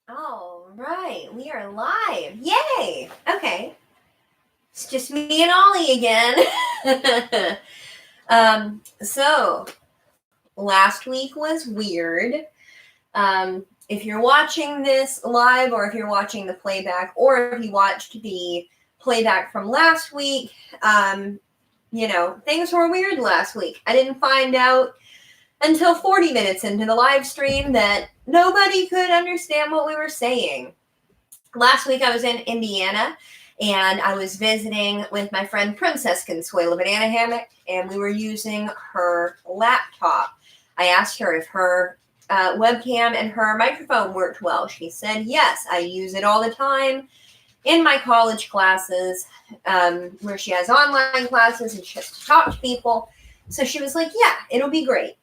All right, we are live. Yay! Okay, it's just me and Ollie again. So last week was weird. If you're watching this live, or if you're watching the playback, or if you watched the playback from last week, things were weird last week. I didn't find out until 40 minutes into the live stream that nobody could understand what we were saying. Last week I was in Indiana and I was visiting with my friend Princess Consuela Banana Hammock, and we were using her laptop. I asked her if her webcam and her microphone worked well. She said, yes, I use it all the time in my college classes, where she has online classes and she has to talk to people. So she was like, yeah, it'll be great.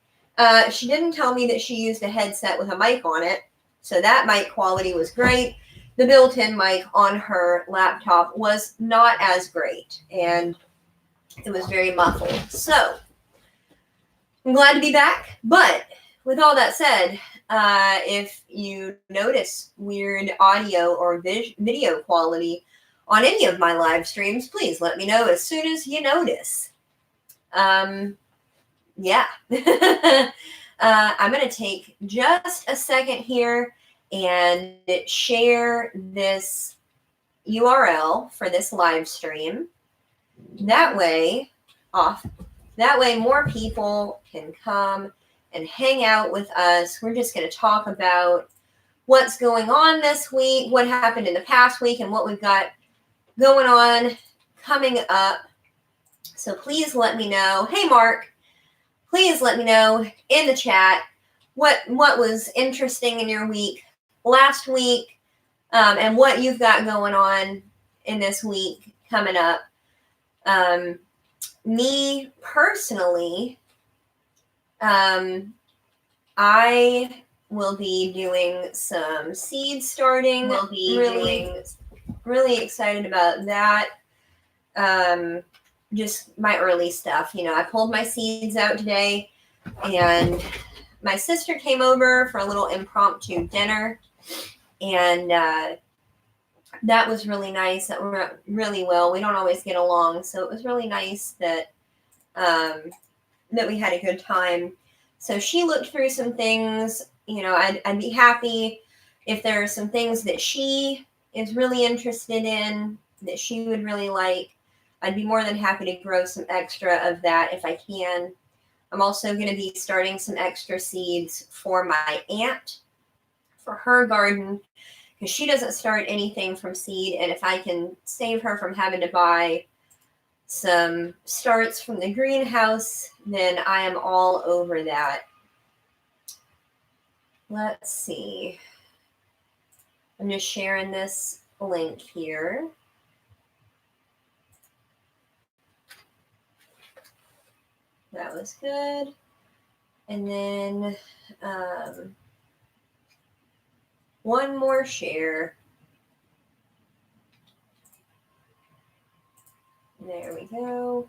She didn't tell me that she used a headset with a mic on it, so that mic quality was great. The built-in mic on her laptop was not as great, and it was very muffled. So I'm glad to be back. But with all that said, if you notice weird audio or video quality on any of my live streams, please let me know as soon as you notice. Yeah. I'm going to take just a second here and share this URL for this live stream. That way more people can come and hang out with us. We're just going to talk about what's going on this week, what happened in the past week, and what we've got going on coming up. So please let me know. Hey, Mark. Please let me know in the chat what was interesting in your week last week, and what you've got going on in this week coming up. Me personally, I will be doing some seed starting. We'll be really excited about that. Just my early stuff. I pulled my seeds out today, and my sister came over for a little impromptu dinner, and that was really nice. That went really well. We don't always get along, so it was really nice that we had a good time. So she looked through some things. I'd be happy if there are some things that she is really interested in, that she would really like. I'd be more than happy to grow some extra of that if I can. I'm also going to be starting some extra seeds for my aunt, for her garden, because she doesn't start anything from seed. And if I can save her from having to buy some starts from the greenhouse, then I am all over that. Let's see. I'm just sharing this link here. That was good. And then one more share. There we go.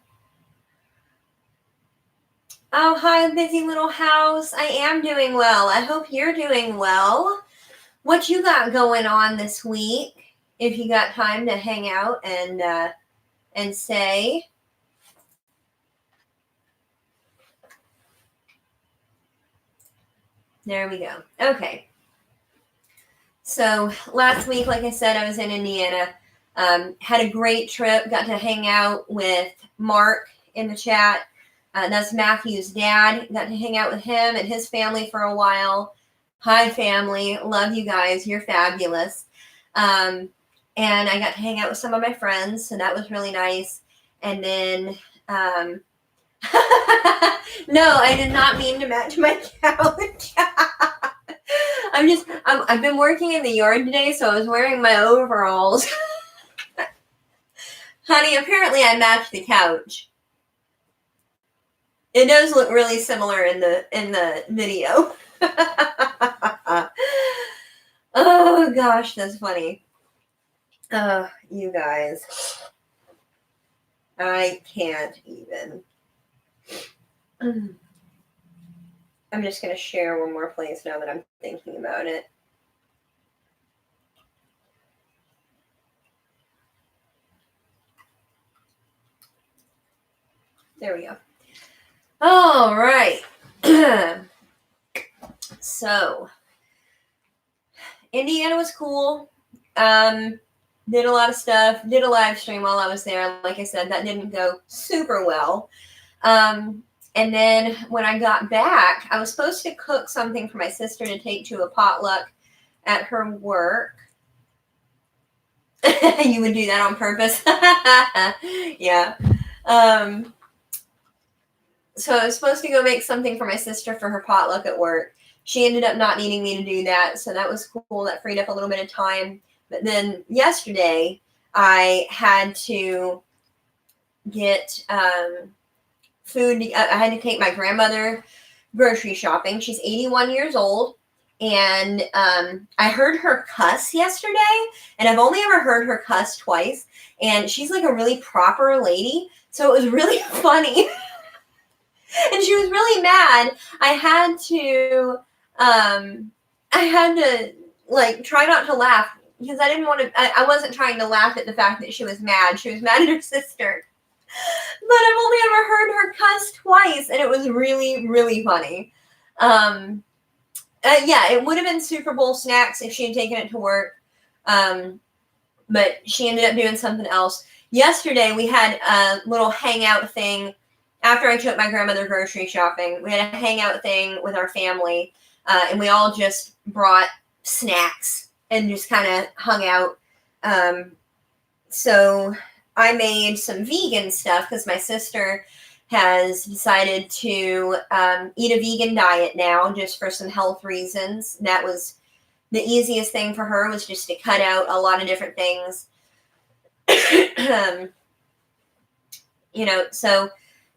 Oh, hi, busy little house. I am doing well. I hope you're doing well. What you got going on this week? If you got time to hang out and say. There we go. Okay. So last week, like I said, I was in Indiana. Had a great trip. Got to hang out with Mark in the chat. That's Matthew's dad. Got to hang out with him and his family for a while. Hi, family. Love you guys. You're fabulous. And I got to hang out with some of my friends, so that was really nice. And then, no, I did not mean to match my couch. I've been working in the yard today, so I was wearing my overalls. Honey, apparently I matched the couch. It does look really similar in the video. Oh gosh, that's funny. Oh, you guys. I can't even. I'm just going to share one more place now that I'm thinking about it. There we go. All right. So, Indiana was cool. Did a lot of stuff. Did a live stream while I was there. Like I said, that didn't go super well. And then when I got back, I was supposed to cook something for my sister to take to a potluck at her work. You would do that on purpose? Yeah. So I was supposed to go make something for my sister for her potluck at work. She ended up not needing me to do that, so that was cool. That freed up a little bit of time. But then yesterday, I had to get food. I had to take my grandmother grocery shopping. She's 81 years old. And I heard her cuss yesterday. And I've only ever heard her cuss twice. And she's like a really proper lady. So it was really funny. And she was really mad. I had to like try not to laugh because I didn't want to, I wasn't trying to laugh at the fact that she was mad. She was mad at her sister. But I've only ever heard her cuss twice, and it was really, really funny. Yeah, it would have been Super Bowl snacks if she had taken it to work. But she ended up doing something else. Yesterday, we had a little hangout thing. After I took my grandmother grocery shopping, we had a hangout thing with our family, and we all just brought snacks and just kind of hung out. So I made some vegan stuff because my sister has decided to eat a vegan diet now just for some health reasons. That was the easiest thing for her, was just to cut out a lot of different things. So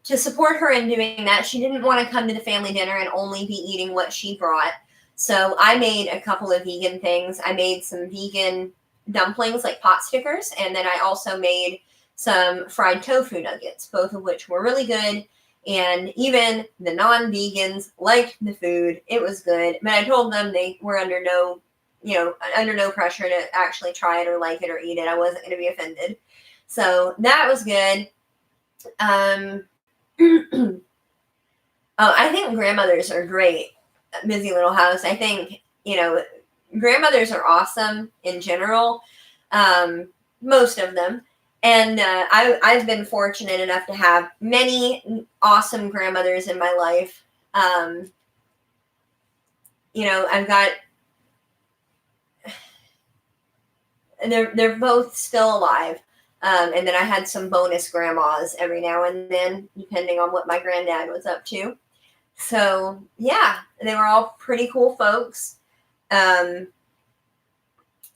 to support her in doing that, she didn't want to come to the family dinner and only be eating what she brought. So I made a couple of vegan things. I made some vegan dumplings, like pot stickers, and then I also made some fried tofu nuggets, both of which were really good. And even the non-vegans liked the food. It was good. But I told them they were under no pressure to actually try it or like it or eat it. I wasn't going to be offended. So that was good. I think grandmothers are great at Busy Little House. I think, grandmothers are awesome in general. Most of them. And I've been fortunate enough to have many awesome grandmothers in my life. I've got, they're both still alive. And then I had some bonus grandmas every now and then, depending on what my granddad was up to. So yeah, they were all pretty cool folks.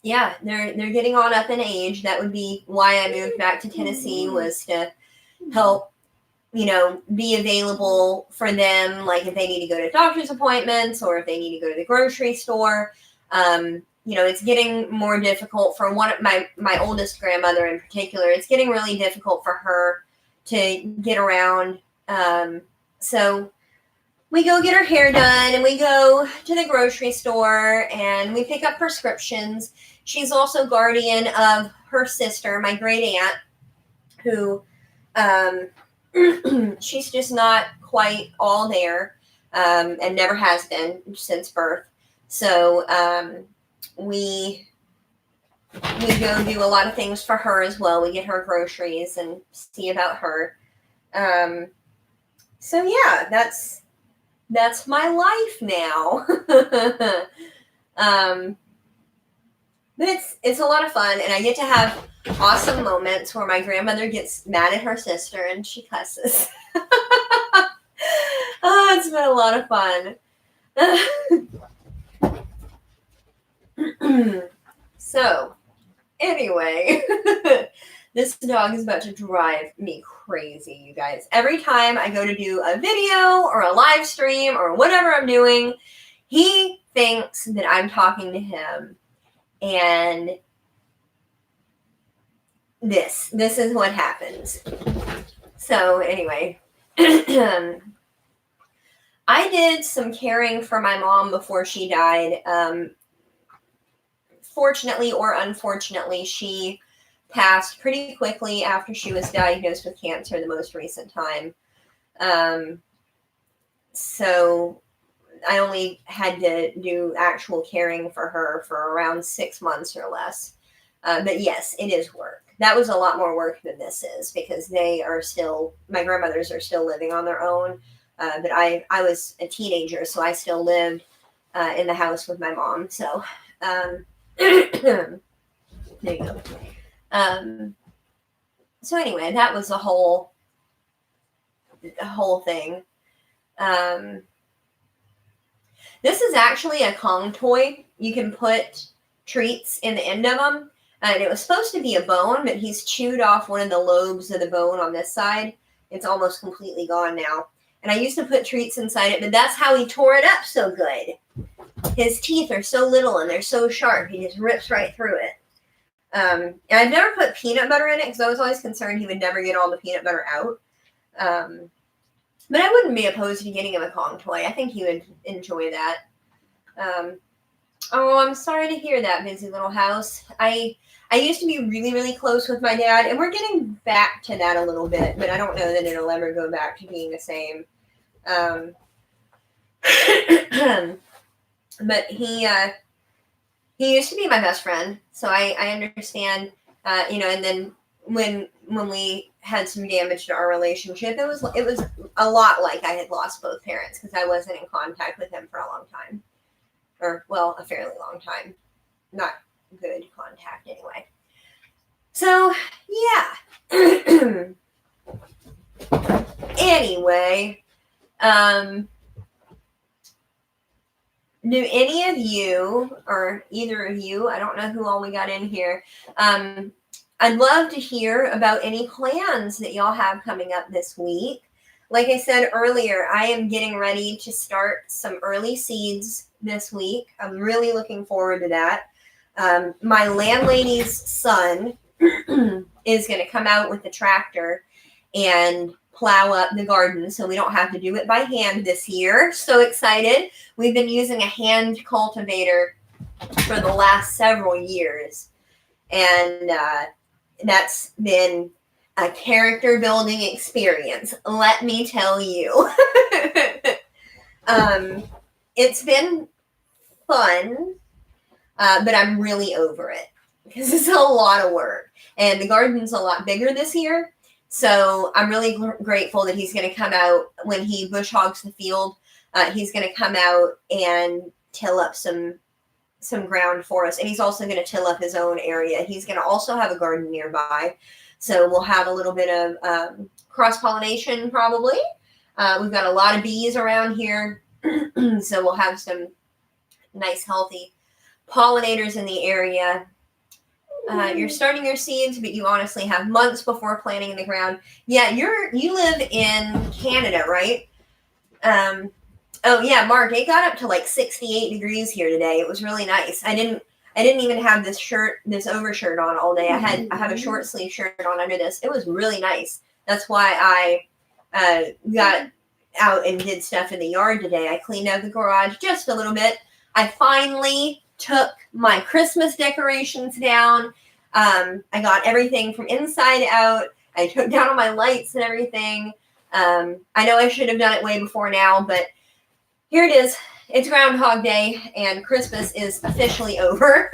Yeah, they're getting on up in age. That would be why I moved back to Tennessee, was to help, be available for them. Like if they need to go to doctor's appointments or if they need to go to the grocery store. It's getting more difficult for one of my oldest grandmother in particular. It's getting really difficult for her to get around. So we go get her hair done and we go to the grocery store and we pick up prescriptions. She's also guardian of her sister, my great aunt, who she's just not quite all there, and never has been since birth. So we go do a lot of things for her as well. We get her groceries and see about her. So yeah, that's my life now. But it's a lot of fun, and I get to have awesome moments where my grandmother gets mad at her sister and she cusses. Oh, it's been a lot of fun. So, anyway, this dog is about to drive me crazy, you guys. Every time I go to do a video or a live stream or whatever I'm doing, he thinks that I'm talking to him. And this is what happens. So anyway, I did some caring for my mom before she died. Fortunately or unfortunately, she passed pretty quickly after she was diagnosed with cancer the most recent time. So I only had to do actual caring for her for around 6 months or less. But yes, it is work. That was a lot more work than this is because my grandmothers are still living on their own. But I was a teenager, so I still lived in the house with my mom. So there you go. So anyway, that was the whole thing. This is actually a Kong toy. You can put treats in the end of them. And it was supposed to be a bone, but he's chewed off one of the lobes of the bone on this side. It's almost completely gone now. And I used to put treats inside it, but that's how he tore it up so good. His teeth are so little and they're so sharp. He just rips right through it. And I've never put peanut butter in it because I was always concerned he would never get all the peanut butter out. But I wouldn't be opposed to getting him a Kong toy. I think he would enjoy that. Oh, I'm sorry to hear that, Busy Little House. I used to be really, really close with my dad, and we're getting back to that a little bit, but I don't know that it'll ever go back to being the same. But he used to be my best friend, so I understand, and then when we had some damage to our relationship, it was a lot like I had lost both parents because I wasn't in contact with him for a long time. Or, well, a fairly long time. Not good contact anyway. So, yeah. Anyway, do any of you, or either of you, I don't know who all we got in here, I'd love to hear about any plans that y'all have coming up this week. Like I said earlier, I am getting ready to start some early seeds this week. I'm really looking forward to that. My landlady's son is going to come out with the tractor and plow up the garden so we don't have to do it by hand this year. So excited. We've been using a hand cultivator for the last several years. And that's been a character building experience, let me tell you. It's been fun, but I'm really over it because it's a lot of work. And the garden's a lot bigger this year. So I'm really grateful that he's going to come out when he bush hogs the field. He's going to come out and till up some ground for us. And he's also going to till up his own area. He's going to also have a garden nearby. So we'll have a little bit of cross-pollination probably. We've got a lot of bees around here. So we'll have some nice, healthy pollinators in the area. You're starting your seeds, but you honestly have months before planting in the ground. Yeah, you live in Canada, right? Oh yeah, Mark, it got up to like 68 degrees here today. It was really nice. I didn't even have this overshirt on all day. I have a short sleeve shirt on under this. It was really nice. That's why I got out and did stuff in the yard today. I cleaned out the garage just a little bit. I finally took my Christmas decorations down. I got everything from inside out. I took down all my lights and everything. I know I should have done it way before now, but here it is. It's Groundhog Day, and Christmas is officially over.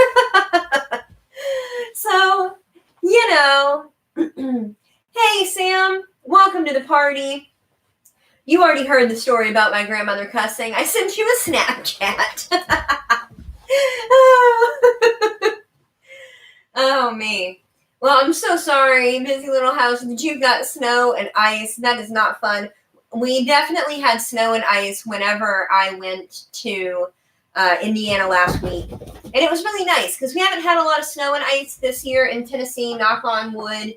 So, hey, Sam, welcome to the party. You already heard the story about my grandmother cussing. I sent you a Snapchat. Oh, me. Well, I'm so sorry, Busy Little House, that you got snow and ice. That is not fun. We definitely had snow and ice whenever I went to Indiana last week. And it was really nice because we haven't had a lot of snow and ice this year in Tennessee, knock on wood.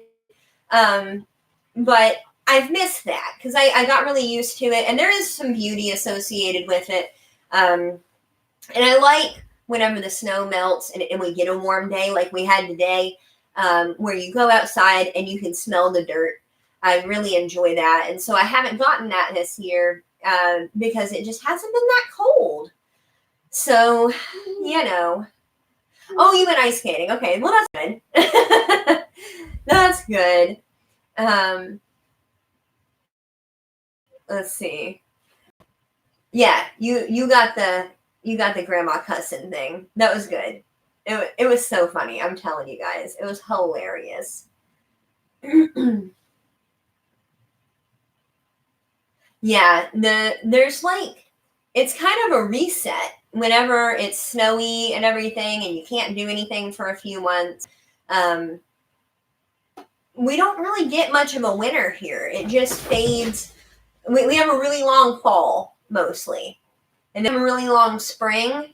But I've missed that because I got really used to it. And there is some beauty associated with it. And I like whenever the snow melts and we get a warm day like we had today, where you go outside and you can smell the dirt. I really enjoy that. And so I haven't gotten that this year because it just hasn't been that cold. So, Oh, you went ice skating. Okay, well, that's good. That's good. Let's see. Yeah, you got the grandma cussing thing. That was good. It was so funny. I'm telling you guys, it was hilarious. Yeah, there's like, it's kind of a reset whenever it's snowy and everything, and you can't do anything for a few months. Um, we don't really get much of a winter here. It just fades. We have a really long fall mostly, and then a really long spring,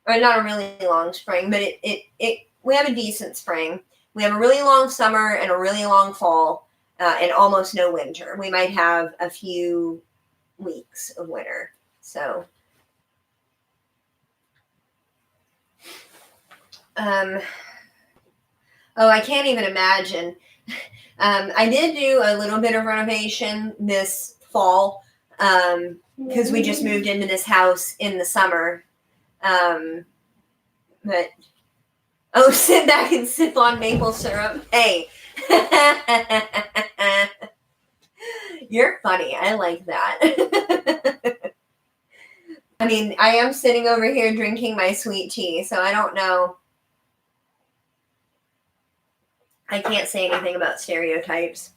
or not a really long spring, but it we have a decent spring. We have a really long summer and a really long fall, and almost no winter. We might have a few weeks of winter. So, oh, I can't even imagine. I did do a little bit of renovation this fall because we just moved into this house in the summer. But sit back and sip on maple syrup. Hey, you're funny. I like that. I mean, I am sitting over here drinking my sweet tea, so I don't know. I can't say anything about stereotypes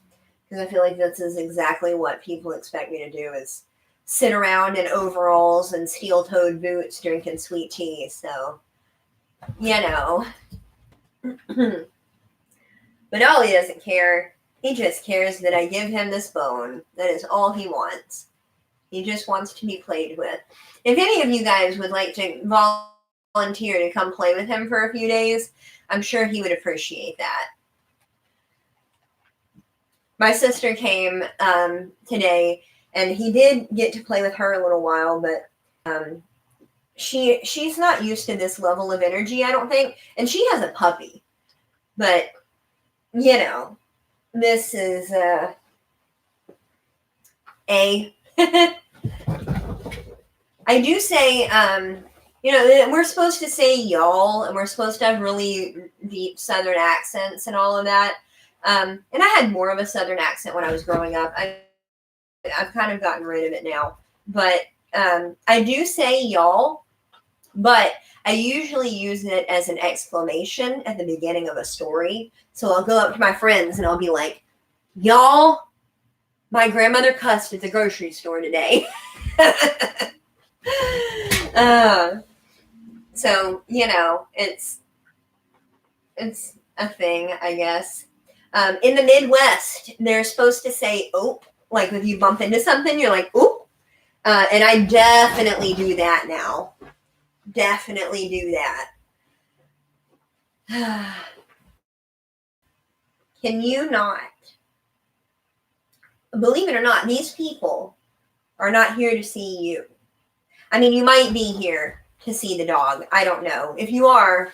because I feel like this is exactly what people expect me to do, is sit around in overalls and steel-toed boots drinking sweet tea. So, you know. But Ollie doesn't care. He just cares that I give him this bone. That is all he wants. He just wants to be played with. If any of you guys would like to volunteer to come play with him for a few days, I'm sure he would appreciate that. My sister came today, and he did get to play with her a little while, but she's not used to this level of energy, I don't think. And she has a puppy. But, you know, this is I do say, you know, we're supposed to say y'all, and we're supposed to have really deep Southern accents and all of that. And I had more of a Southern accent when I was growing up. I've kind of gotten rid of it now. But I do say y'all, but I usually use it as an exclamation at the beginning of a story. So I'll go up to my friends and I'll be like, y'all, my grandmother cussed at the grocery store today. So, you know, it's a thing, I guess. In the Midwest, they're supposed to say oop, like if you bump into something, you're like, oop. And I definitely do that now. Definitely do that. Can you not? Believe it or not, these people are not here to see you. I mean, you might be here to see the dog. I don't know. If you are,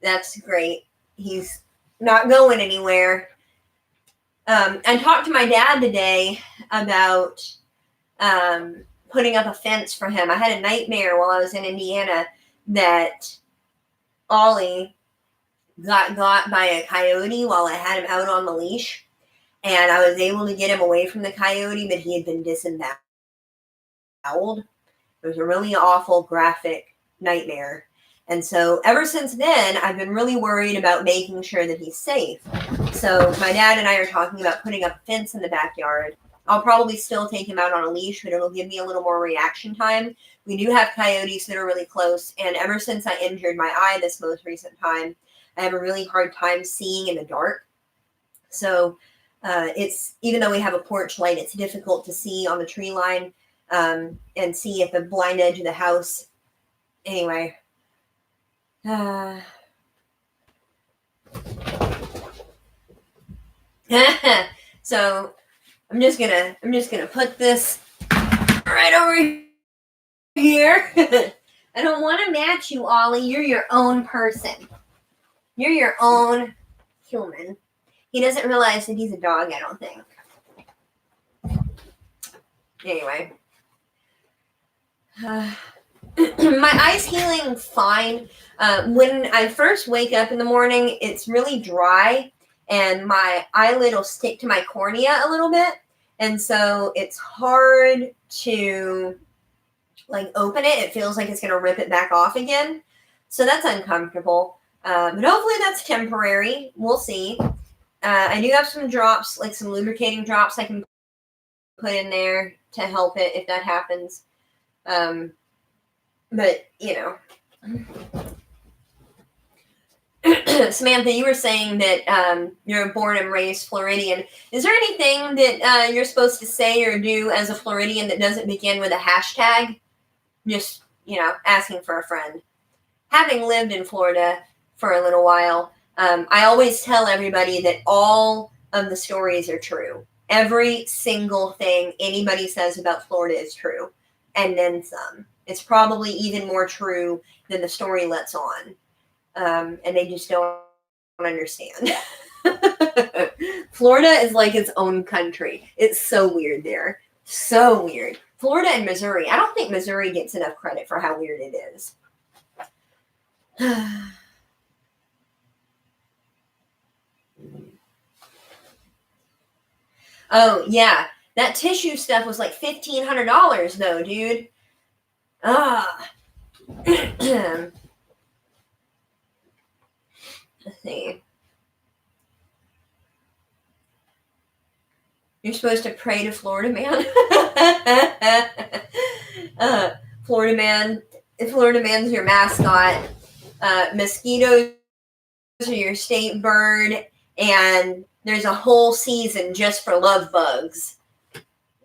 that's great. He's not going anywhere. I talked to my dad today about putting up a fence for him. I had a nightmare while I was in Indiana that Ollie got by a coyote while I had him out on the leash. And I was able to get him away from the coyote, but he had been disemboweled. It was a really awful, graphic nightmare. And so ever since then, I've been really worried about making sure that he's safe. So my dad and I are talking about putting up a fence in the backyard. I'll probably still take him out on a leash, but it'll give me a little more reaction time. We do have coyotes that are really close. And ever since I injured my eye this most recent time, I have a really hard time seeing in the dark. So it's, even though we have a porch light, it's difficult to see on the tree line and see at the blind edge of the house. Anyway. So I'm just gonna put this right over here. I don't want to match you, Ollie. You're your own person. You're your own human. He doesn't realize that he's a dog, I don't think. Anyway. My eye's healing fine. When I first wake up in the morning, it's really dry, and my eyelid will stick to my cornea a little bit. And so it's hard to like open it. It feels like it's going to rip it back off again. So that's uncomfortable. But hopefully that's temporary. We'll see. I do have some drops, like some lubricating drops I can put in there to help it if that happens. But, you know. Samantha, you were saying that you're born and raised Floridian. Is there anything that you're supposed to say or do as a Floridian that doesn't begin with a hashtag? Just, you know, asking for a friend. Having lived in Florida for a little while, I always tell everybody that all of the stories are true. Every single thing anybody says about Florida is true, and then some. It's probably even more true than the story lets on, and they just don't understand. Florida is like its own country. It's so weird there. So weird. Florida and Missouri. I don't think Missouri gets enough credit for how weird it is. Oh, yeah. That tissue stuff was like $1,500 though, dude. Let's see. You're supposed to pray to Florida Man. Florida Man's your mascot. Mosquitoes are your state bird, and there's a whole season just for love bugs.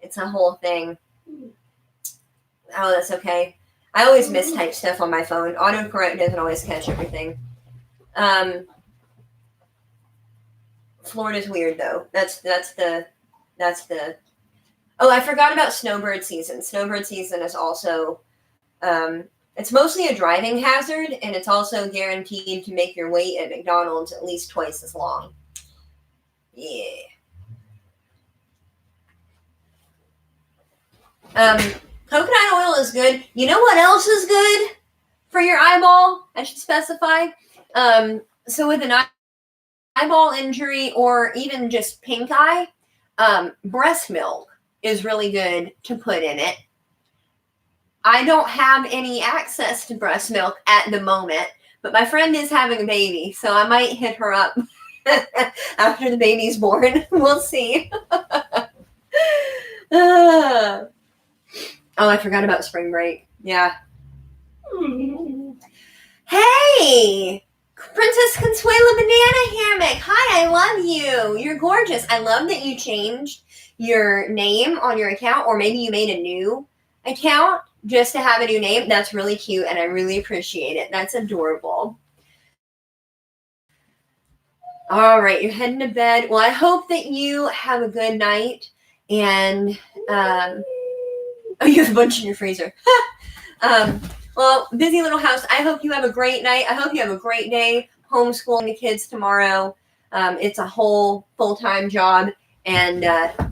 It's a whole thing. Oh, that's okay. I always mistype stuff on my phone. Autocorrect doesn't always catch everything. Florida's weird though. That's the. Oh, I forgot about snowbird season. Snowbird season is also. It's mostly a driving hazard, and it's also guaranteed to make your wait at McDonald's at least twice as long. Yeah. Coconut oil is good. You know what else is good for your eyeball? I should specify. So with an eyeball injury or even just pink eye, breast milk is really good to put in it. I don't have any access to breast milk at the moment, but my friend is having a baby, so I might hit her up after the baby's born. We'll see. Oh, I forgot about spring break. Yeah. Hey! Princess Consuela Banana Hammock. Hi, I love you. You're gorgeous. I love that you changed your name on your account, or maybe you made a new account just to have a new name. That's really cute, and I really appreciate it. That's adorable. All right, you're heading to bed. Well, I hope that you have a good night, and oh, you have a bunch in your freezer. Well, busy little house. I hope you have a great night. I hope you have a great day homeschooling the kids tomorrow. It's a whole full-time job, and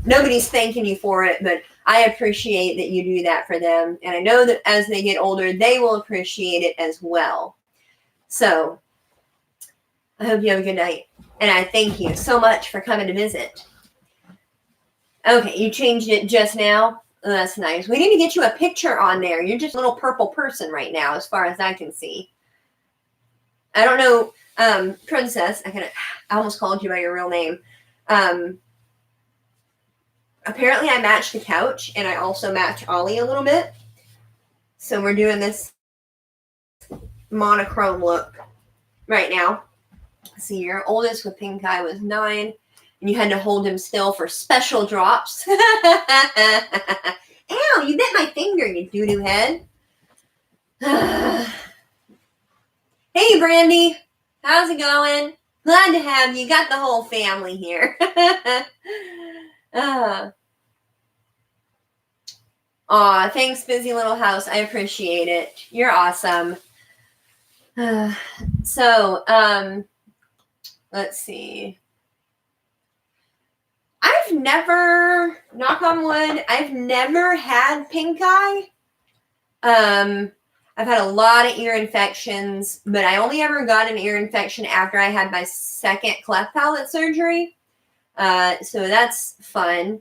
nobody's thanking you for it, but I appreciate that you do that for them. And I know that as they get older, they will appreciate it as well. So I hope you have a good night. And I thank you so much for coming to visit. Okay, you changed it just now. Oh, that's nice. We need to get you a picture on there. You're just a little purple person right now, as far as I can see. I don't know, Princess. I almost called you by your real name. Apparently, I matched the couch, and I also match Ollie a little bit. So we're doing this monochrome look right now. See, your oldest with pink eye was 9. And you had to hold him still for special drops. Ow, you bit my finger, you doo-doo head. Hey, Brandy. How's it going? Glad to have you. Got the whole family here. Aw, thanks, busy little house. I appreciate it. You're awesome. Let's see. I've never, knock on wood, I've never had pink eye. I've had a lot of ear infections, but I only ever got an ear infection after I had my second cleft palate surgery. So that's fun.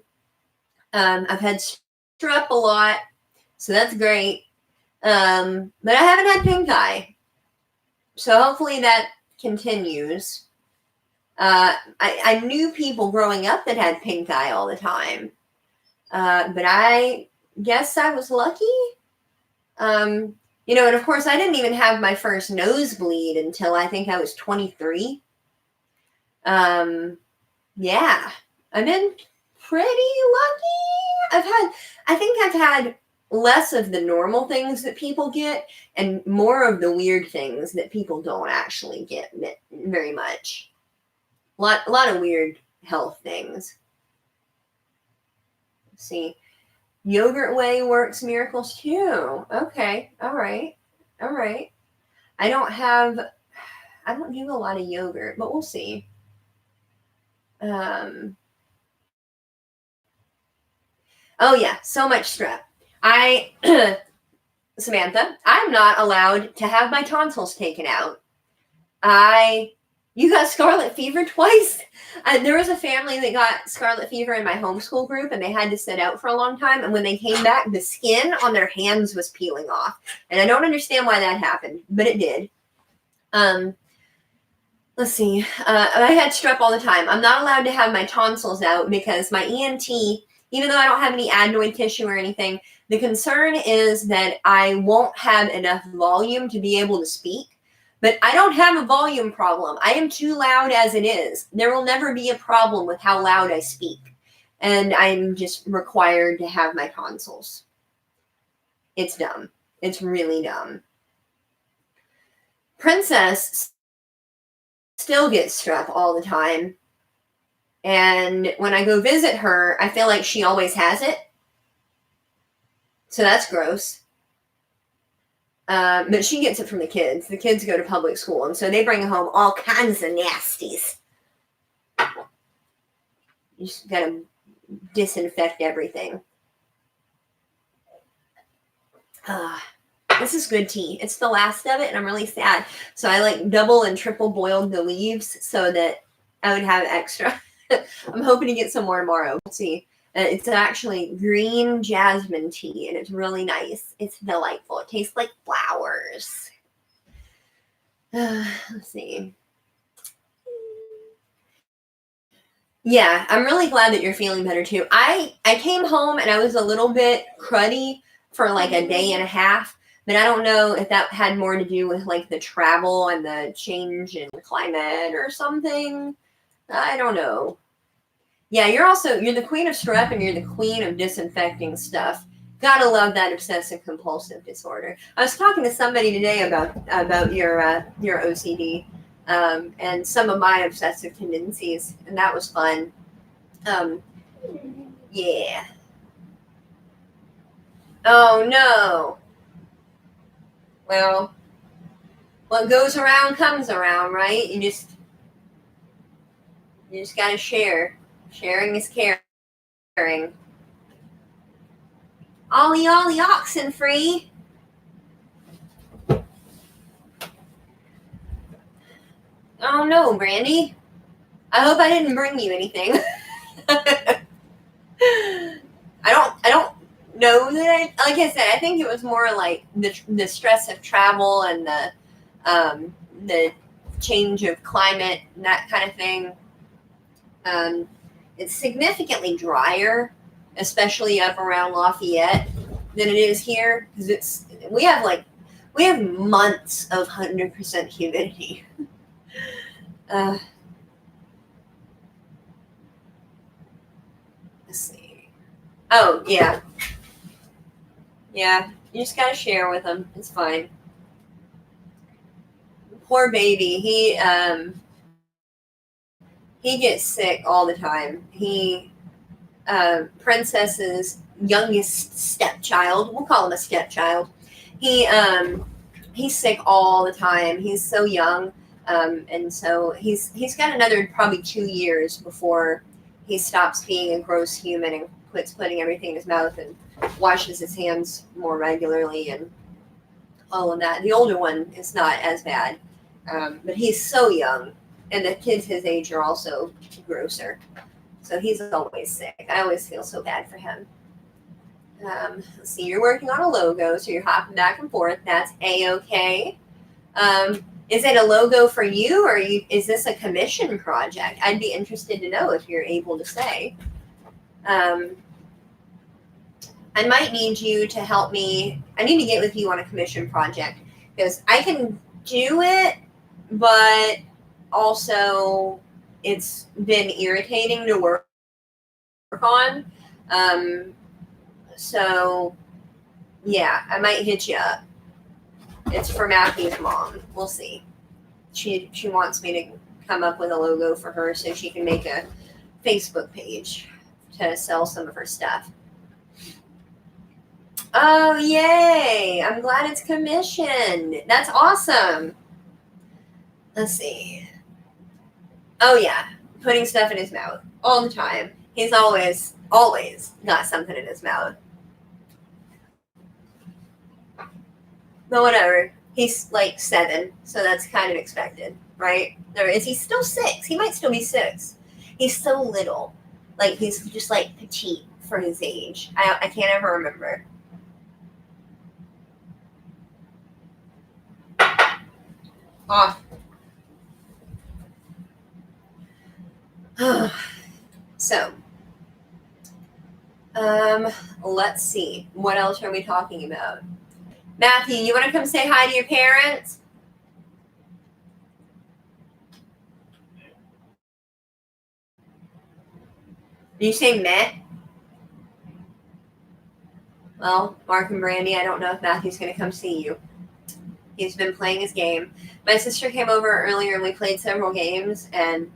I've had strep a lot, so that's great. But I haven't had pink eye, so hopefully that continues. I knew people growing up that had pink eye all the time, but I guess I was lucky. And of course, I didn't even have my first nosebleed until I think I was 23. Yeah, I've been pretty lucky. I think I've had less of the normal things that people get and more of the weird things that people don't actually get very much. A lot of weird health things. Let's see. Yogurt whey works miracles too. Okay. All right. I don't do a lot of yogurt, but we'll see. Oh yeah, so much strep. Samantha, I'm not allowed to have my tonsils taken out. You got scarlet fever twice? There was a family that got scarlet fever in my homeschool group, and they had to sit out for a long time. And when they came back, the skin on their hands was peeling off. And I don't understand why that happened, but it did. Let's see. I had strep all the time. I'm not allowed to have my tonsils out because my ENT, even though I don't have any adenoid tissue or anything, the concern is that I won't have enough volume to be able to speak. But I don't have a volume problem. I am too loud as it is. There will never be a problem with how loud I speak. And I'm just required to have my tonsils. It's dumb. It's really dumb. Princess still gets strep all the time. And when I go visit her, I feel like she always has it. So that's gross. But she gets it from the kids. The kids go to public school, and so they bring home all kinds of nasties. You just gotta disinfect everything. This is good tea. It's the last of it, and I'm really sad. So I double and triple boiled the leaves so that I would have extra. I'm hoping to get some more tomorrow. Let's see. It's actually green jasmine tea, and it's really nice. It's delightful. It tastes like flowers. Let's see. Yeah, I'm really glad that you're feeling better too. I came home and I was a little bit cruddy for like a day and a half, but I don't know if that had more to do with like the travel and the change in climate or something. I don't know. Yeah, you're the queen of strep and you're the queen of disinfecting stuff. Gotta love that obsessive compulsive disorder. I was talking to somebody today about your OCD and some of my obsessive tendencies, and that was fun. Yeah. Oh no. Well, what goes around comes around, right? You just gotta share. Sharing is caring. Ollie, ollie, oxen free. Oh no, Brandy. I hope I didn't bring you anything. I don't know that like I said, I think it was more like the stress of travel and the change of climate and that kind of thing. It's significantly drier, especially up around Lafayette, than it is here because we have months of 100% humidity. Let's see. Oh yeah, you just gotta share with them. It's fine. Poor baby. He gets sick all the time. Princess's youngest stepchild. We'll call him a stepchild. He's sick all the time. He's so young, and so he's got another probably 2 years before he stops being a gross human and quits putting everything in his mouth and washes his hands more regularly and all of that. The older one is not as bad, but he's so young, and the kids his age are also grosser. So he's always sick. I always feel so bad for him. Let's see, you're working on a logo, so you're hopping back and forth. That's A-okay. Is it a logo for you, or is this a commission project? I'd be interested to know if you're able to say. I might need you to help me. I need to get with you on a commission project because I can do it, but also it's been irritating to work on. So yeah, I might hit you up. It's for Matthew's mom. We'll see. She wants me to come up with a logo for her so she can make a Facebook page to sell some of her stuff. Oh, yay. I'm glad it's commissioned. That's awesome. Let's see. Oh, yeah. Putting stuff in his mouth all the time. He's always got something in his mouth. But whatever. He's like 7, so that's kind of expected, right? Or is he still 6? He might still be 6. He's so little. Like, he's just like petite for his age. I can't ever remember. Off. So, let's see. What else are we talking about? Matthew, you want to come say hi to your parents? Did you say meh? Well, Mark and Brandy, I don't know if Matthew's going to come see you. He's been playing his game. My sister came over earlier and we played several games, and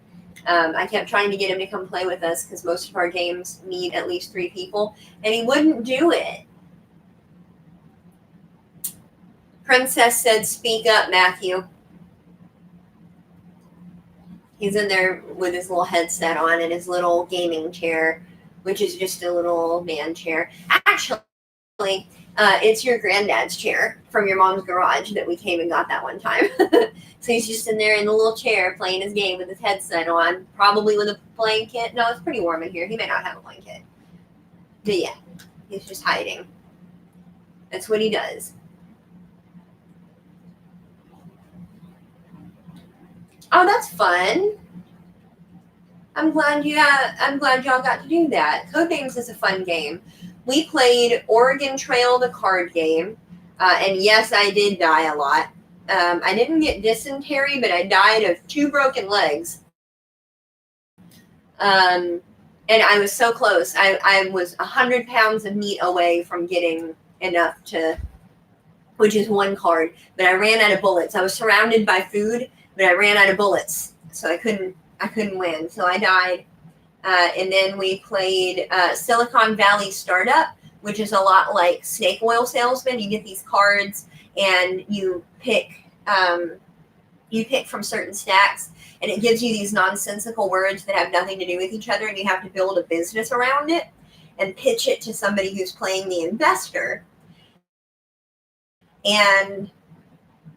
I kept trying to get him to come play with us because most of our games need at least 3 people, and he wouldn't do it. Princess said, speak up, Matthew. He's in there with his little headset on and his little gaming chair, which is just a little man chair. Actually, it's your granddad's chair from your mom's garage that we came and got that one time. So he's just in there in the little chair playing his game with his headset on, probably with a blanket. No, it's pretty warm in here. He may not have a blanket. But yeah, he's just hiding. That's what he does. Oh, that's fun. I'm glad y'all got to do that. Codenames is a fun game. We played Oregon Trail, the card game, and yes, I did die a lot. I didn't get dysentery, but I died of 2 broken legs. And I was so close. I was 100 pounds of meat away from getting enough to, which is 1 card, but I ran out of bullets. I was surrounded by food, but I ran out of bullets, so I couldn't win. So I died. And then we played Silicon Valley Startup, which is a lot like Snake Oil Salesman. You get these cards and you pick from certain stacks, and it gives you these nonsensical words that have nothing to do with each other, and you have to build a business around it and pitch it to somebody who's playing the investor. And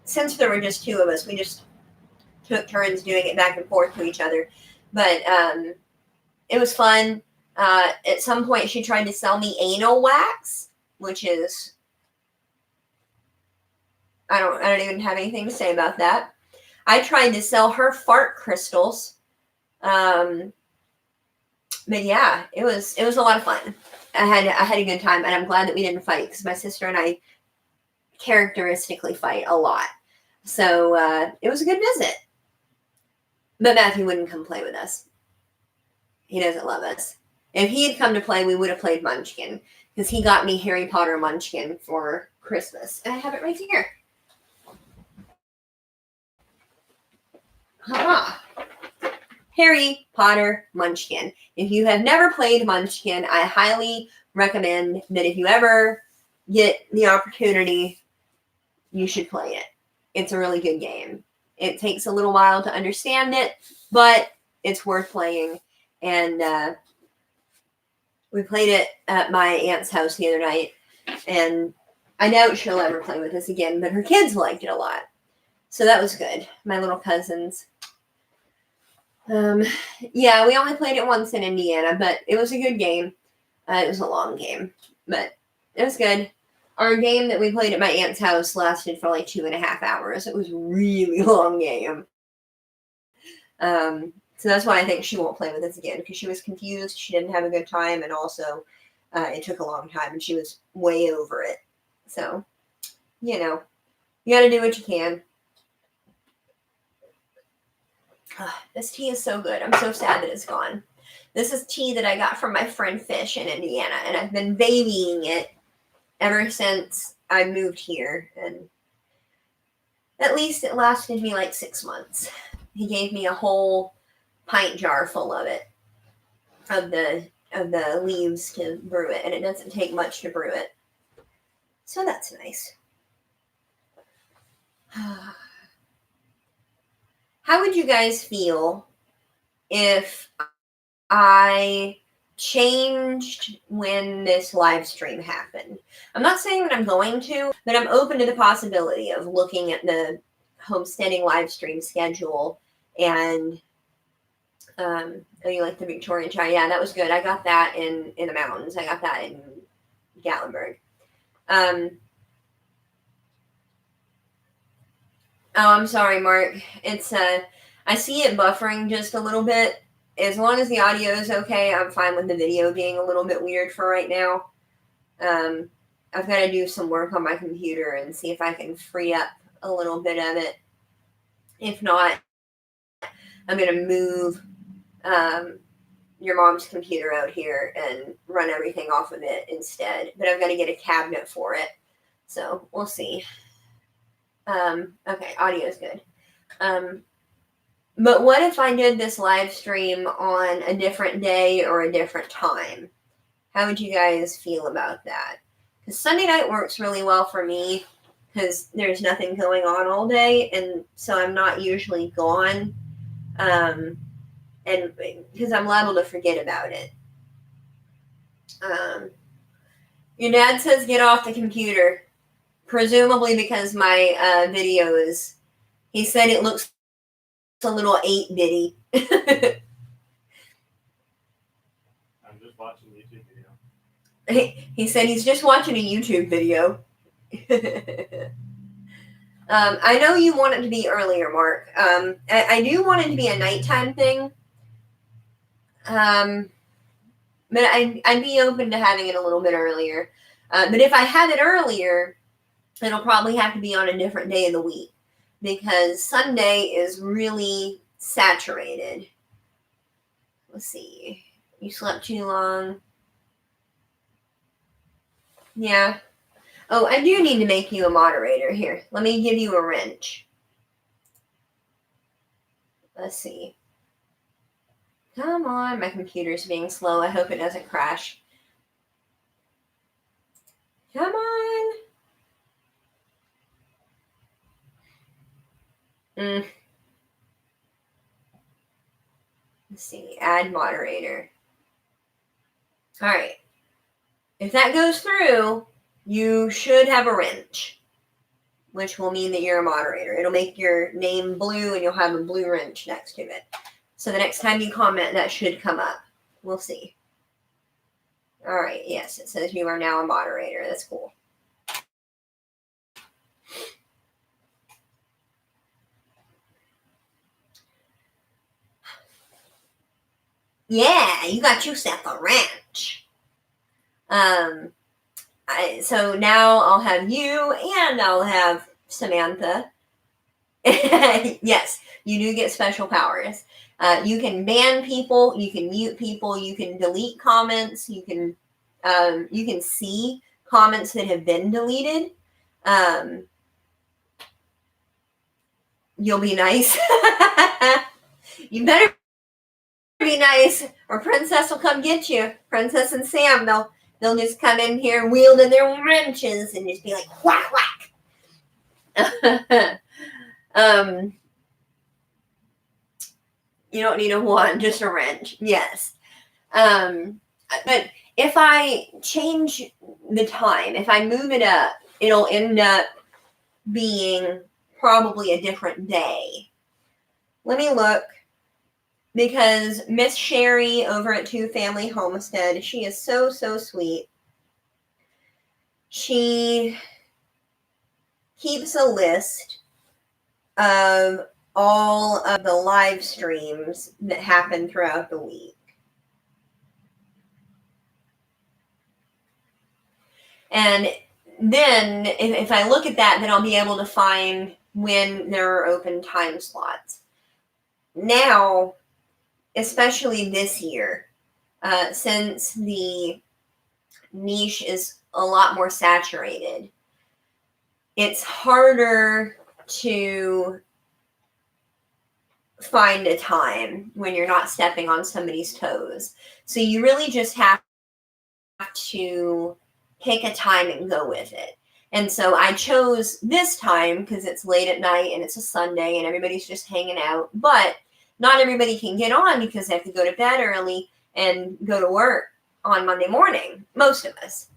since there were just 2 of us, we just took turns doing it back and forth to each other. But it was fun. At some point, she tried to sell me anal wax, which is, I don't even have anything to say about that. I tried to sell her fart crystals. But yeah, it was a lot of fun. I had a good time, and I'm glad that we didn't fight because my sister and I characteristically fight a lot. So it was a good visit. But Matthew wouldn't come play with us. He doesn't love us. If he had come to play, we would have played Munchkin because he got me Harry Potter Munchkin for Christmas. And I have it right here. Harry Potter Munchkin. If you have never played Munchkin, I highly recommend that if you ever get the opportunity, you should play it. It's a really good game. It takes a little while to understand it, but it's worth playing. And we played it at my aunt's house the other night, and I doubt she'll ever play with us again, but her kids liked it a lot. So that was good. My little cousins. Yeah, we only played it once in Indiana, but it was a good game. It was a long game, but it was good. Our game that we played at my aunt's house lasted for like 2.5 hours. It was a really long game. So that's why I think she won't play with us again, because she was confused, she didn't have a good time, and also it took a long time, and she was way over it. So, you know, you got to do what you can. This tea is so good. I'm so sad that it's gone. This is tea that I got from my friend Fish in Indiana, and I've been babying it ever since I moved here, and at least it lasted me like 6 months. He gave me a whole pint jar full of it, of the leaves to brew it, and it doesn't take much to brew it. So that's nice. How would you guys feel if I changed when this live stream happened? I'm not saying that I'm going to, but I'm open to the possibility of looking at the homesteading live stream schedule. And oh, you like the Victorian chai? Yeah, that was good. I got that in the mountains. I got that in Gatlinburg. Oh, I'm sorry, Mark. It's I see it buffering just a little bit. As long as the audio is okay, I'm fine with the video being a little bit weird for right now. I've got to do some work on my computer and see if I can free up a little bit of it. If not, I'm going to move your mom's computer out here and run everything off of it instead. But I've got to get a cabinet for it. So we'll see. Okay, audio is good. But what if I did this live stream on a different day or a different time? How would you guys feel about that? Because Sunday night works really well for me because there's nothing going on all day, and so I'm not usually gone, and because I'm liable to forget about it. Your dad says get off the computer, presumably because my video is, he said it looks a little 8-bitty. I'm just watching a YouTube video. He said he's just watching a YouTube video. I know you want it to be earlier, Mark. I do want it to be a nighttime thing. But I'd be open to having it a little bit earlier. But if I have it earlier, it'll probably have to be on a different day of the week, because Sunday is really saturated. Let's see. You slept too long. Yeah. Oh, I do need to make you a moderator. Here, let me give you a wrench. Let's see. Come on, my computer's being slow. I hope it doesn't crash. Come on. Let's see, add moderator. All right. If that goes through, you should have a wrench, which will mean that you're a moderator. It'll make your name blue and you'll have a blue wrench next to it. So the next time you comment, that should come up. We'll see. All right. Yes, it says you are now a moderator. That's cool. Yeah, you got yourself a wrench. So now I'll have you and I'll have Samantha. Yes, you do get special powers. You can ban people, you can mute people, you can delete comments, you can see comments that have been deleted. You'll be nice. You better be nice, or Princess will come get you. Princess and Sam, they'll just come in here wielding their wrenches and just be like whack whack. You don't need a wand, just a wrench. Yes. But if I change the time, if I move it up, it'll end up being probably a different day. Let me look. because Miss Sherry over at Two Family Homestead, she is so, so sweet. She keeps a list of all of the live streams that happen throughout the week. And then if I look at that, then I'll be able to find when there are open time slots. Now, especially this year, since the niche is a lot more saturated, it's harder to find a time when you're not stepping on somebody's toes. So you really just have to pick a time and go with it. And so I chose this time because it's late at night and it's a Sunday and everybody's just hanging out. But not everybody can get on because they have to go to bed early and go to work on Monday morning, most of us.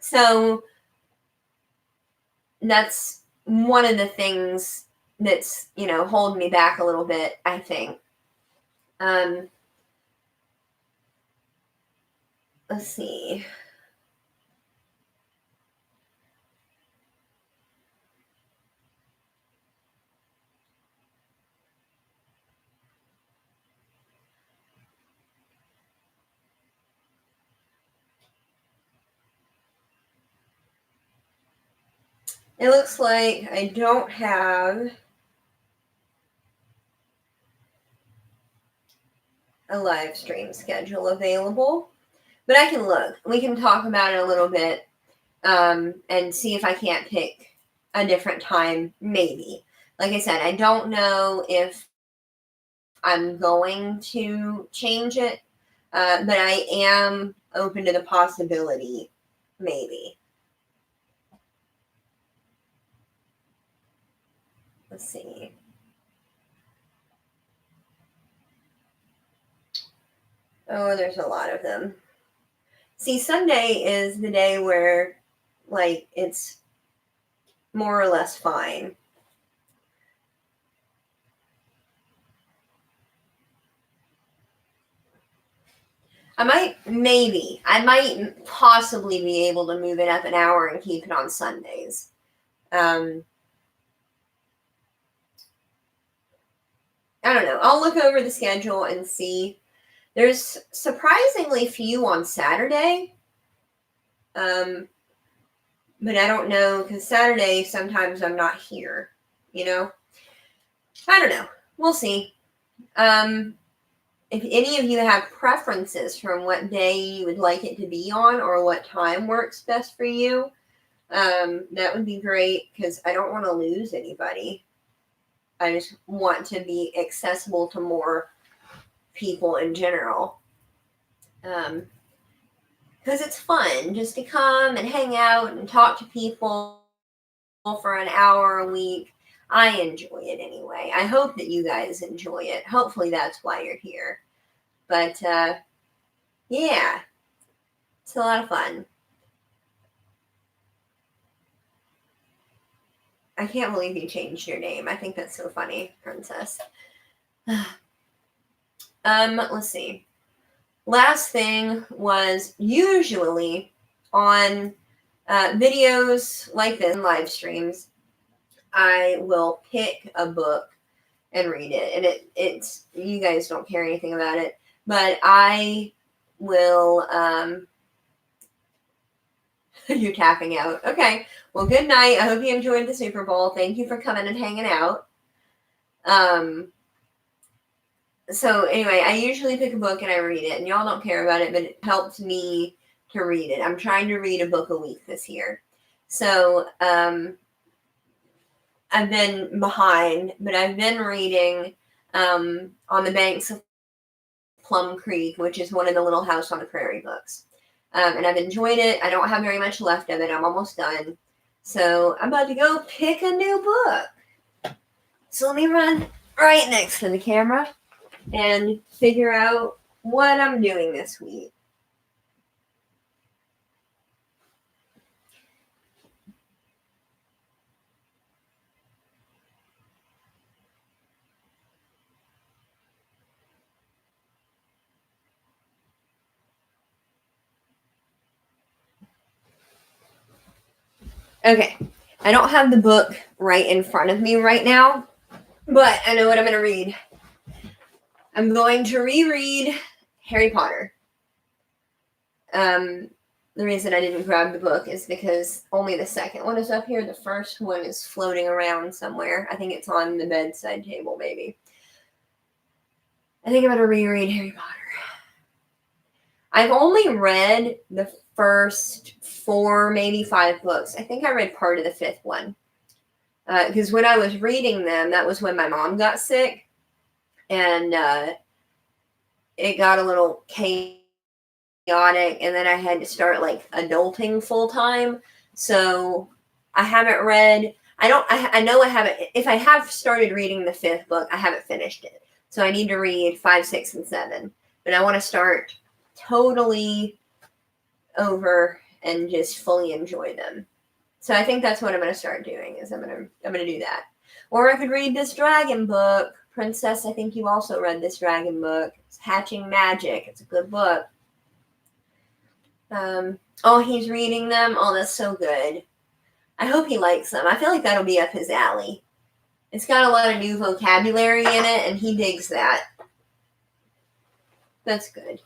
So that's one of the things that's, holding me back a little bit, I think. Let's see. It looks like I don't have a live stream schedule available, but I can look. We can talk about it a little bit and see if I can't pick a different time, maybe. Like I said, I don't know if I'm going to change it, but I am open to the possibility, maybe. Let's see. Oh, there's a lot of them. See, Sunday is the day where, it's more or less fine. I might possibly be able to move it up an hour and keep it on Sundays. I don't know. I'll look over the schedule and see. There's surprisingly few on Saturday. But I don't know because Saturday sometimes I'm not here, I don't know. We'll see. If any of you have preferences from what day you would like it to be on or what time works best for you, that would be great because I don't want to lose anybody. I just want to be accessible to more people in general. Because it's fun just to come and hang out and talk to people for an hour a week. I enjoy it anyway. I hope that you guys enjoy it. Hopefully that's why you're here. But yeah, it's a lot of fun. I can't believe you changed your name. I think that's so funny, Princess. Let's see. Last thing was usually on videos like this, live streams, I will pick a book and read it. And it's you guys don't care anything about it, but I will you're tapping out. Okay. Well, good night. I hope you enjoyed the Super Bowl. Thank you for coming and hanging out. So anyway, I usually pick a book and I read it, and y'all don't care about it, but it helps me to read it. I'm trying to read a book a week this year. So I've been behind, but I've been reading On the Banks of Plum Creek, which is one of the Little House on the Prairie books. And I've enjoyed it. I don't have very much left of it. I'm almost done. So I'm about to go pick a new book. So let me run right next to the camera and figure out what I'm doing this week. Okay. I don't have the book right in front of me right now, but I know what I'm going to read. I'm going to reread Harry Potter. The reason I didn't grab the book is because only the second one is up here. The first one is floating around somewhere. I think it's on the bedside table, maybe. I think I'm going to reread Harry Potter. I've only read the first 4, maybe 5 books. I think I read part of the 5th one. Because when I was reading them, that was when my mom got sick. And it got a little chaotic. And then I had to start like adulting full time. So I haven't read. I know I haven't. If I have started reading the 5th book, I haven't finished it. So I need to read 5, 6, and 7. But I want to start totally over and just fully enjoy them. So I think that's what I'm going to start doing. Is I'm going to do that. Or I could read this dragon book, Princess. I think you also read this dragon book. It's Hatching Magic. It's a good book. He's reading them. Oh, that's so good. I hope he likes them. I feel like that'll be up his alley. It's got a lot of new vocabulary in it, and he digs that. That's good.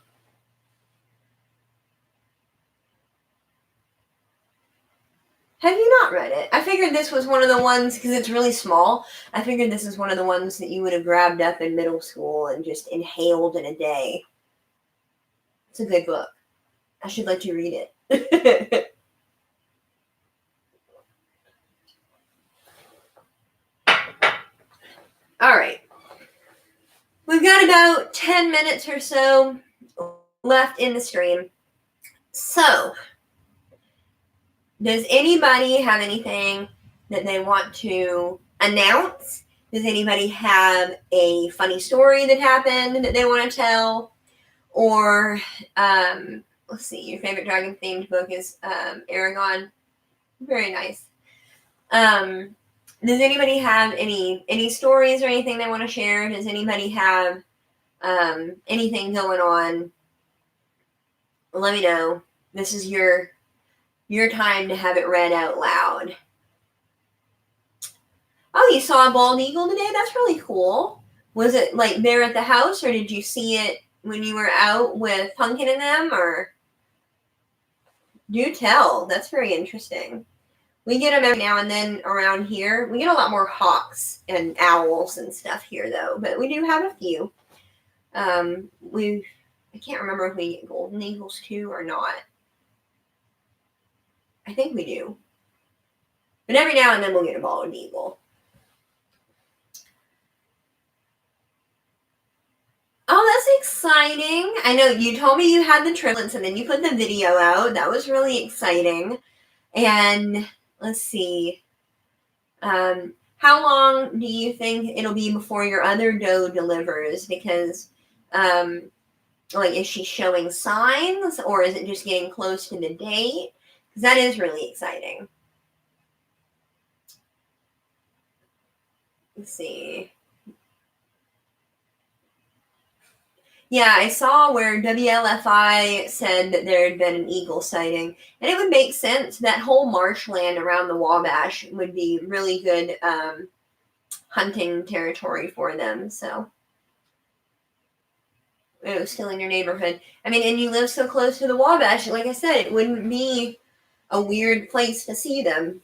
Have you not read it? I figured this was one of the ones, because it's really small, I figured this is one of the ones that you would have grabbed up in middle school and just inhaled in a day. It's a good book. I should let you read it. All right. We've got about 10 minutes or so left in the stream. So, does anybody have anything that they want to announce? Does anybody have a funny story that happened that they want to tell? Or, let's see, your favorite dragon themed book is Aragon. Very nice. Does anybody have any stories or anything they want to share? Does anybody have anything going on? Let me know. This is your time to have it read out loud. Oh, you saw a bald eagle today? That's really cool. Was it like there at the house, or did you see it when you were out with Pumpkin and them? Or do tell. That's very interesting. We get them every now and then around here. We get a lot more hawks and owls and stuff here, though. But we do have a few. I can't remember if we get golden eagles too or not. I think we do. But every now and then we'll get a bald eagle. Oh, that's exciting. I know you told me you had the triplets and then you put the video out. That was really exciting. And let's see. How long do you think it'll be before your other doe delivers? Because, is she showing signs, or is it just getting close to the date? Because that is really exciting. Let's see. Yeah, I saw where WLFI said that there had been an eagle sighting, and it would make sense. That whole marshland around the Wabash would be really good hunting territory for them. So it was still in your neighborhood. I mean, and you live so close to the Wabash, like I said, it wouldn't be a weird place to see them.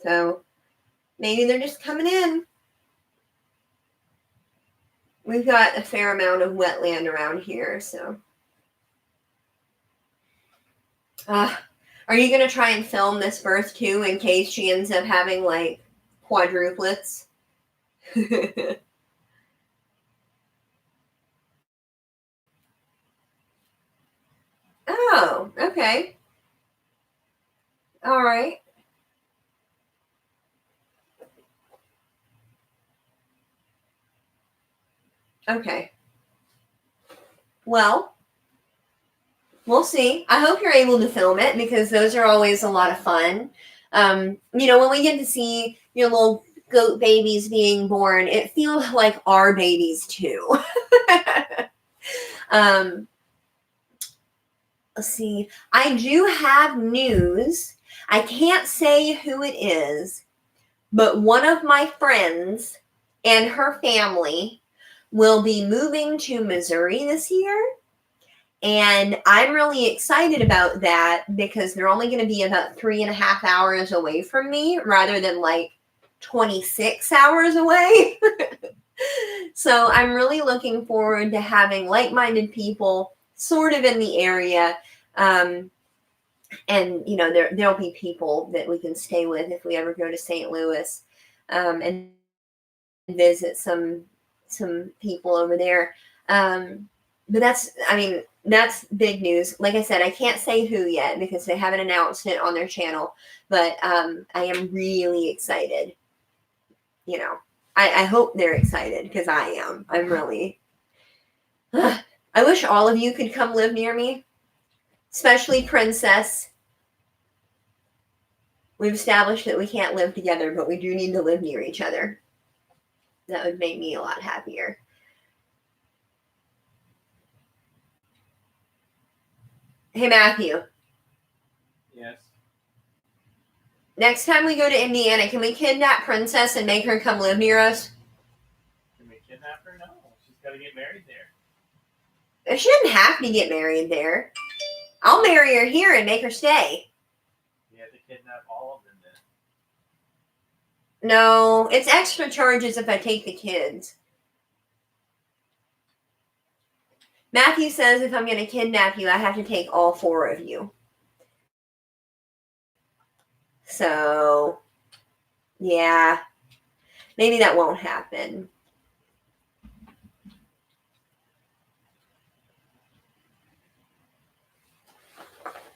So maybe they're just coming in. We've got a fair amount of wetland around here, so. Are you going to try and film this birth, too, in case she ends up having, like, quadruplets? Oh, okay. All right. Okay. Well, we'll see. I hope you're able to film it, because those are always a lot of fun. When we get to see your little goat babies being born, it feels like our babies too. let's see. I do have news. I can't say who it is, but one of my friends and her family will be moving to Missouri this year. And I'm really excited about that because they're only going to be about 3.5 hours away from me rather than like 26 hours away. So I'm really looking forward to having like-minded people sort of in the area. And there'll be people that we can stay with if we ever go to St. Louis, and visit some people over there. But that's big news. Like I said, I can't say who yet because they haven't announced it on their channel, but I am really excited. I hope they're excited because I am. I'm really. I wish all of you could come live near me, especially Princess. We've established that we can't live together, but we do need to live near each other. That would make me a lot happier. Hey, Matthew. Yes. Next time we go to Indiana, can we kidnap Princess and make her come live near us? Can we kidnap her? No. She's got to get married there. She doesn't have to get married there. I'll marry her here and make her stay. You have to kidnap all of them then. No, it's extra charges if I take the kids. Matthew says if I'm going to kidnap you, I have to take all 4 of you. So, yeah, maybe that won't happen.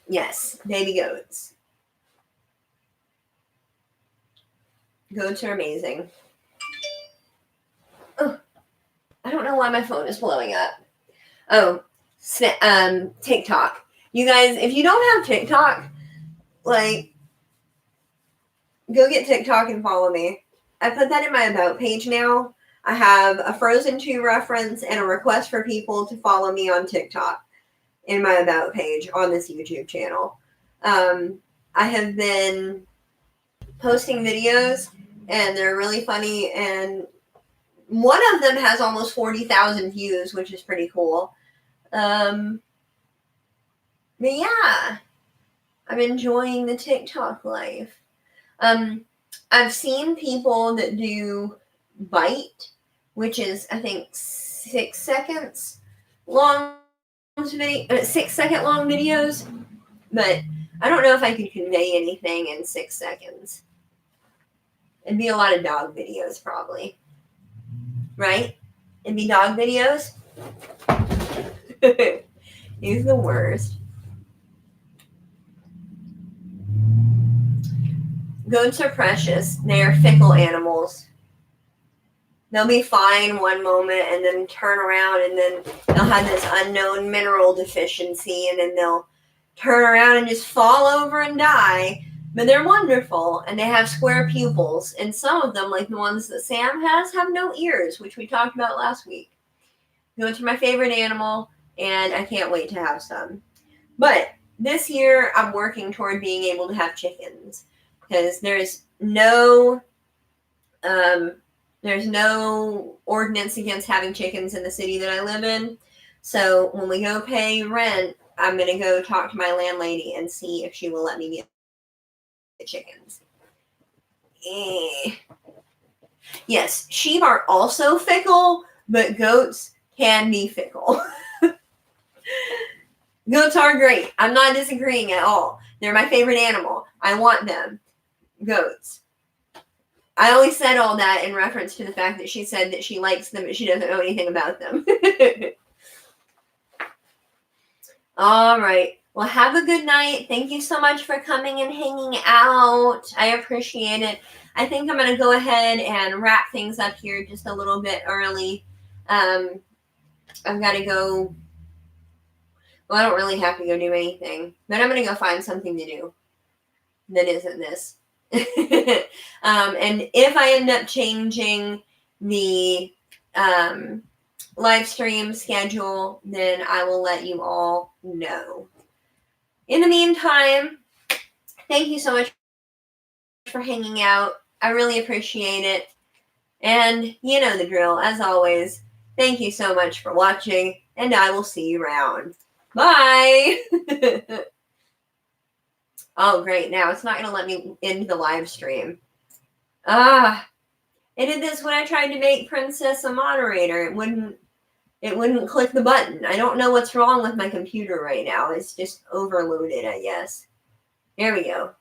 Yes, baby goats. Goats are amazing. Oh, I don't know why my phone is blowing up. Oh, TikTok. You guys, if you don't have TikTok, like, go get TikTok and follow me. I put that in my About page now. I have a Frozen 2 reference and a request for people to follow me on TikTok in my About page on this YouTube channel. I have been posting videos, and they're really funny, and one of them has almost 40,000 views, which is pretty cool. But yeah, I'm enjoying the TikTok life. I've seen people that do Bite, which is, I think, 6 seconds long 6-second long videos, but I don't know if I could convey anything in 6 seconds. It'd be a lot of dog videos, probably. Right? It'd be dog videos. He's the worst. Goats are precious. They are fickle animals. They'll be fine one moment and then turn around and then they'll have this unknown mineral deficiency and then they'll turn around and just fall over and die. But they're wonderful and they have square pupils. And some of them, like the ones that Sam has, have no ears, which we talked about last week. Goats are my favorite animal and I can't wait to have some. But this year I'm working toward being able to have chickens because there's no ordinance against having chickens in the city that I live in. So when we go pay rent, I'm going to go talk to my landlady and see if she will let me get the chickens. Yes, sheep are also fickle, but goats can be fickle. Goats are great. I'm not disagreeing at all. They're my favorite animal. I want them. Goats. I only said all that in reference to the fact that she said that she likes them, but she doesn't know anything about them. All right. Well, have a good night. Thank you so much for coming and hanging out. I appreciate it. I think I'm going to go ahead and wrap things up here just a little bit early. I've got to go. Well, I don't really have to go do anything, but I'm going to go find something to do that isn't this. And if I end up changing the live stream schedule, then I will let you all know. In the meantime, thank you so much for hanging out. I really appreciate it. And you know the drill, as always. Thank you so much for watching, and I will see you around. Bye! Oh, great. Now it's not going to let me end the live stream. It did this when I tried to make Princess a moderator. It wouldn't click the button. I don't know what's wrong with my computer right now. It's just overloaded, I guess. There we go.